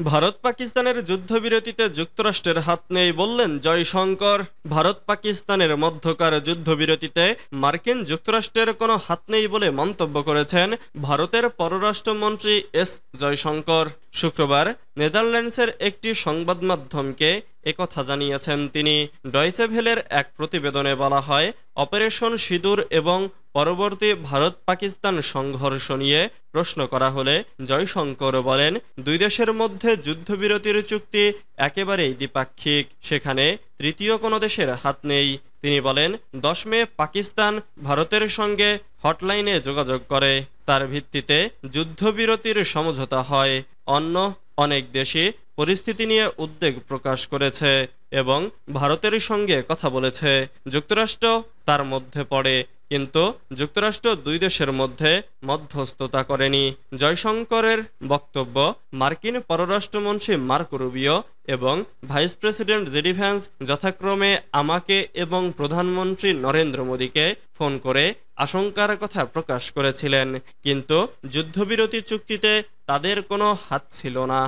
ভারত পাকিস্তানের যুদ্ধবিরতিতে যুক্তরাষ্ট্রের হাত নেই বললেন জয়শঙ্কর। ভারত পাকিস্তানের মধ্যকার যুদ্ধবিরতিতে মার্কিন যুক্তরাষ্ট্রের কোনো হাত নেই বলে মন্তব্য করেছেন ভারতের পররাষ্ট্রমন্ত্রী এস জয়শঙ্কর। শুক্রবার নেদারল্যান্ডসের একটি সংবাদ মাধ্যমকে একথা জানিয়েছেন তিনি। ডয়চে ভেলের এক প্রতিবেদনে বলা হয়, অপারেশন সিঁদুর এবং পরবর্তী ভারত পাকিস্তান সংঘর্ষ নিয়ে প্রশ্ন করা হলে জয়শঙ্কর বলেন, দুই দেশের মধ্যে যুদ্ধবিরতির চুক্তি একেবারেই দ্বিপাক্ষিক, সেখানে তৃতীয় কোনো দেশের হাত নেই। তিনি বলেন, 10 মে পাকিস্তান ভারতের সঙ্গে হটলাইনে যোগাযোগ করে, তার ভিত্তিতে যুদ্ধবিরতির সমঝোতা হয়। অন্য অনেক দেশই পরিস্থিতি নিয়ে উদ্বেগ প্রকাশ করেছে এবং ভারতের সঙ্গে কথা বলেছে। যুক্তরাষ্ট্র তার মধ্যে পড়ে, কিন্তু যুক্তরাষ্ট্র দুই দেশের মধ্যে মধ্যস্থতা করেনি। জয়শঙ্করের বক্তব্য, মার্কিন পররাষ্ট্রমন্ত্রী মার্কো রুবিও এবং ভাইস প্রেসিডেন্ট জেডি ভ্যান্স যথাক্রমে আমাকে এবং প্রধানমন্ত্রী নরেন্দ্র মোদীকে ফোন করে আশঙ্কার কথা প্রকাশ করেছিলেন, কিন্তু যুদ্ধবিরতি চুক্তিতে তাদের কোনো হাত ছিল না।